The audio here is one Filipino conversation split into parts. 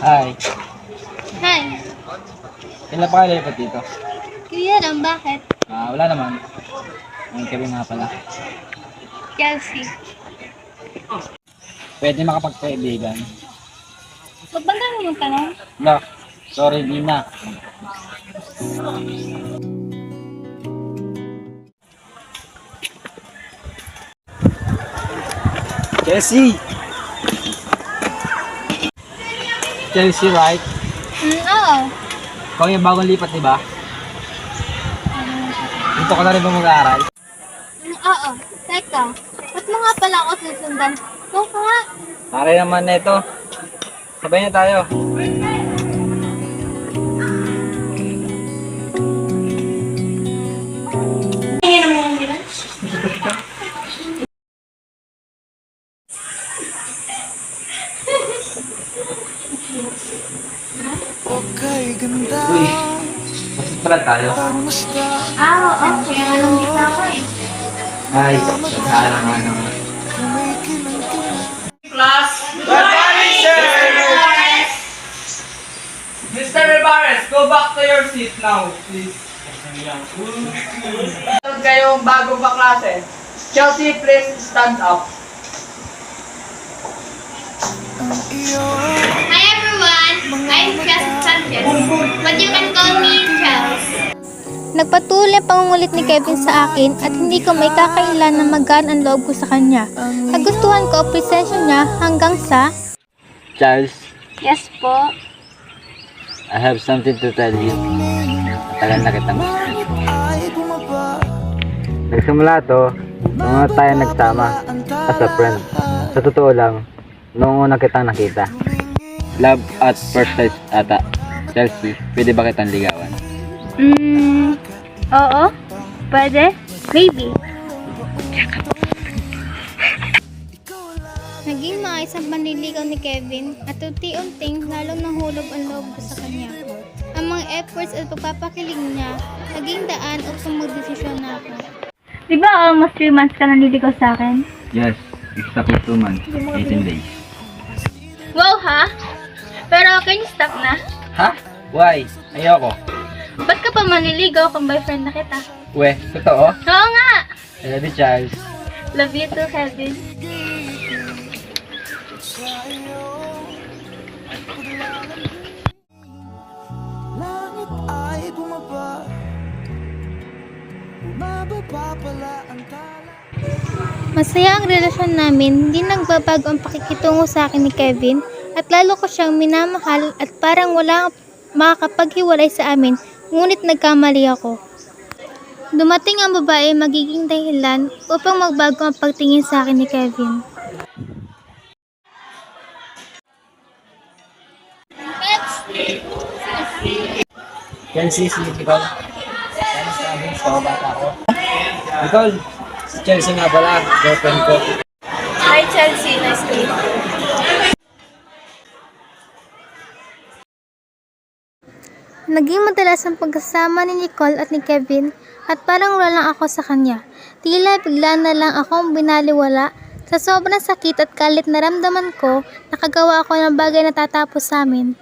Hi. Hi. Kailan pa kayo lipat dito? Kuya lang, bakit? Wala naman. Ang Kevin nga pala. Chelsea. Pwede makapagkaibigan. Ba't ba tayo mong tanong? No. Sorry, di na. Chelsea! Chelsea, right? Oo. Ikaw yung bagong lipat, di ba? Dito ka na rin ba mag-aaral? Oo. Teka, ba't mo nga pala ako susundan? Ito ka nga. Pare naman na ito. Sabay na tayo. Tingin mo yung bilan? Uy, masas pala tayo. Oo. Kaya nga nung gitna ako eh. Ay, nag-aaral nga naman. Mr. Rivares, go back to your seat now, please. Meron kayong bagong kaklase. Chelsea, please stand up. Hi everyone. I'm Chelsea Sanchez. But you can call me Chelsea. Nagpatuloy ang pangungulit ni Kevin sa akin at hindi ko may kakailan na magaan ang loob ko sa kanya. Nagustuhan ko ang presensya niya hanggang sa... Charles, Yes po. I have something to tell you. Matagal na kitang gusto. Nagsimula to, nung una tayo nagsama as a friend. Sa totoo lang, nung una kitang nakita. Love at first sight ata. Chelsea, pwede ba kitang ligawan? Oo. Pwede? Maybe. Naging maayos ang panliligaw ni Kevin at unti-unting lalong nahulog ang loob ko sa kanya. Ang mga efforts at pagpapakilig niya, naging daan upang magdesisyon na ako. Di ba almost 3 months ka nanliligaw sa akin? Yes, exactly 2 months, 18 days. Wow ha? Pero can you stop na? Ha? Why? Ayoko. Ba't ka pa manliligaw kung boyfriend na kita? We, totoo? Oo nga! I love you, Charles. Love you too, Kevin. Langit ay bumaba, bumababa pala ang tala. Masaya ang relasyon namin, hindi nagbabago ang pakikitungo sa akin ni Kevin at lalo ko siyang minamahal at parang wala makakapaghiwalay sa amin, ngunit nagkamali ako. Dumating ang babae magiging dahilan upang magbago ang pagtingin sa akin ni Kevin. Chelsea, si Nicole. Ano sabi sa bata ko? Nicole, si Chelsea nga pala, girlfriend ko. Hi Chelsea, nice to meet you. Naging madalas ang pagkasama ni Nicole at ni Kevin at parang wala lang ako sa kanya. Tila bigla na lang akong binaliwala. Sa sobrang sakit at galit na ramdaman ko, nakagawa ako ng bagay na tatapos sa amin.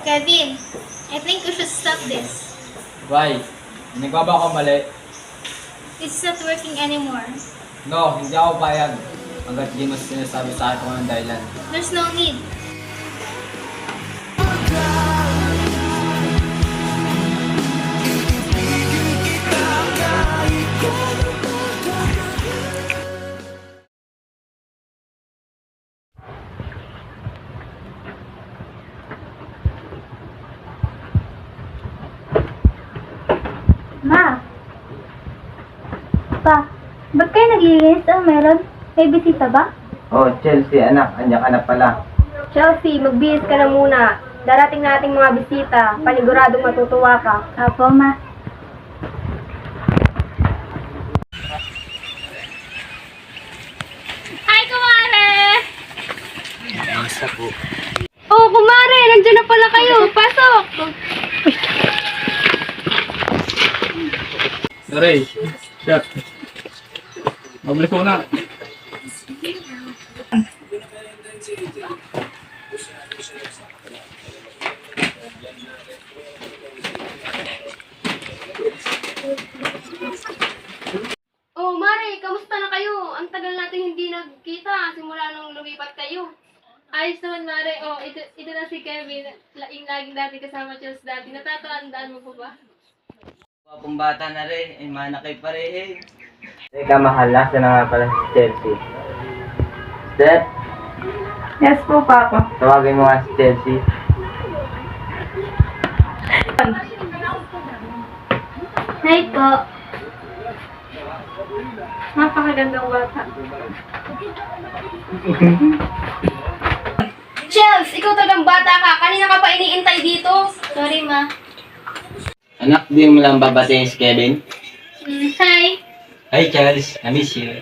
Kevin, I think we should stop this. Why? Nagba ba ako mali? It's not working anymore. No, hindi ako bayag. Hanggat di mas sinasabi sa akin kung anong dahilan. There's no need. Ma! Pa, ba't kayo naglilinis? Ang meron? May bisita ba? Oh, Chelsea, anak. Andiyan ka na pala. Chelsea, magbihis ka na muna. Darating nating mga bisita. Paniguradong matutuwa ka. Apo, ma. Hi, kumare! Basta po. Oh, kumare! Nandiyan na pala kayo. Pasok! Ray, shot. Mabalik ko na. Oh, Mare, kamusta na kayo? Ang tagal natin hindi nagkita simula nung lumipat kayo. Ayos naman, Mare. Oh, ito na si Kevin. Yung laging dati kasama Chelsea dati. Natatandaan mo po ba? Wapong bata na rin, ay manakay parehin. Teka, mahal, nasa na nga pala si Chelsea. Steph, Yes po, Papa. tawagin mo nga si Chelsea. Hi po. Napakagandang bata. Chels, ikaw talagang bata ka. Kanina ka pa iniintay dito. Sorry, ma. Anak, di mo lang babatiin si Kevin? Hi. Hi Charles, I miss you.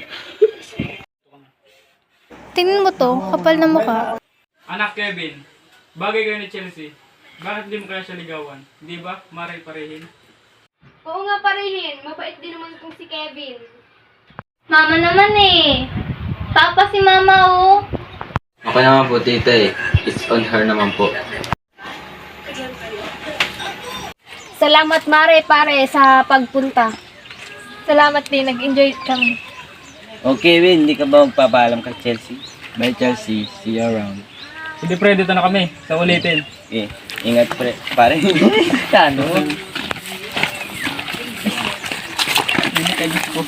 Tingnan mo to, kapal na mukha. Anak Kevin, bagay kayo ni Chelsea. Bakit di mo kaya siya ligawan? Di ba? Maray parehin. Oo nga, parehin. Mabait din naman itong si Kevin. Mama naman eh. Papa si mama oh. Ako naman po, tita eh. It's on her naman po. Salamat, Mare, pare, sa pagpunta. Salamat din, nag-enjoy kami. Okay, Win, hindi ka ba magpapaalam kay Chelsea? Bye, Chelsea. See you around. Hindi pre, dito na kami. Sa ulitin. Okay, ingat pare. Ano? Hindi ka gusto.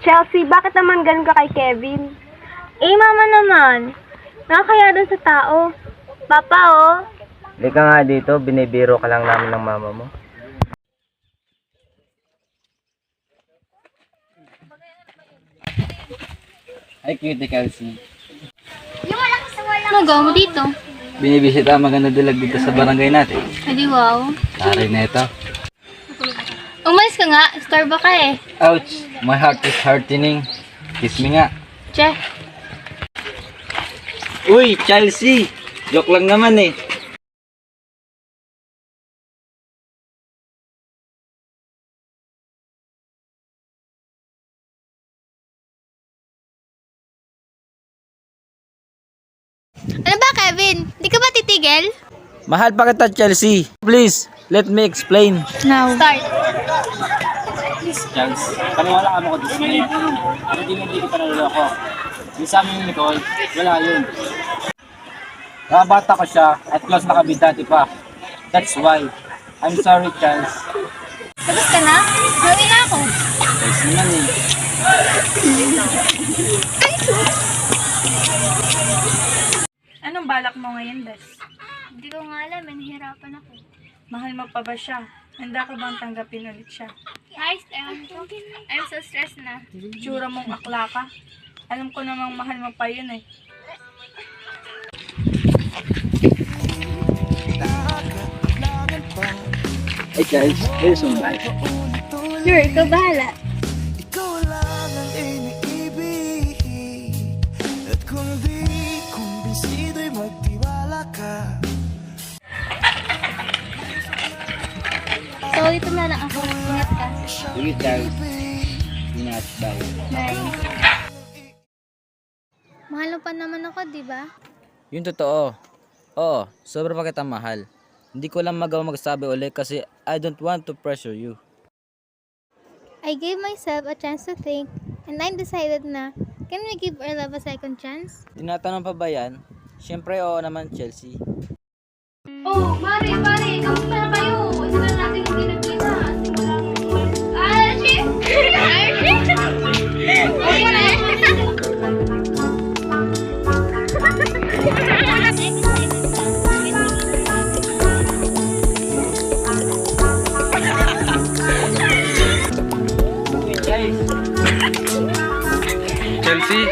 Chelsea, bakit naman ganun ka kay Kevin? Mama naman. Nakakaya dun sa tao. Papa, oh. Hindi ka nga dito, binibiro ka lang namin ng mama mo. Hi, cutie Kelsey. Ano gawa mo dito? Binibisita ang maganda dilag dito sa barangay natin. Adi wow. Taray na ito. Umalis ka nga, Starbucks ka eh. Ouch! My heart is heartening. Kiss me nga. Che. Uy, Chelsea! Joke lang naman eh. Ano ba, Kevin? Di ka ba titigil? Mahal pa kita, Chelsea. Please, let me explain. Now. Start. Charles, paniwala ka mo ko Disney. Hindi kita naluloko. Yung sa amin ni Nicole, wala yun. Nakabata ko siya at close na kami dati pa. That's why. I'm sorry, Charles. Tapos ka na? Gawin na ako. Charles naman eh. Anong balak mo ngayon, Des? Hindi ko nga alam, nahihirapan ako. Mahal mo pa ba siya? Handa ka bang tanggapin ulit siya? Hi, Steph. I'm so stressed na. Tsura mong akla ka. Alam ko namang mahal mo pa yun eh. Hey, Charles. Here's some bag. Sure, ikaw bahala. Ikaw lang ang iniibig. At kung di kumbinsido'y magtiwala ka. So, ito na lang ako. Ingat ka. Sige, Charles. Ingat, bye. Bye. Mahal mo pa naman ako, di ba? Yung totoo. Oo, sobra pa kita mahal. Hindi ko lang magawa magsabi ulit kasi I don't want to pressure you. I gave myself a chance to think, and I decided na, can we give our love a second chance? Tinatanong pa ba yan? Siyempre oo naman, Chelsea. Oh, Mare, pare, kamusta na kayo? Isa na natin hindi nagkita. Simula nung... Archie! Archie! Okay na. Chelsea,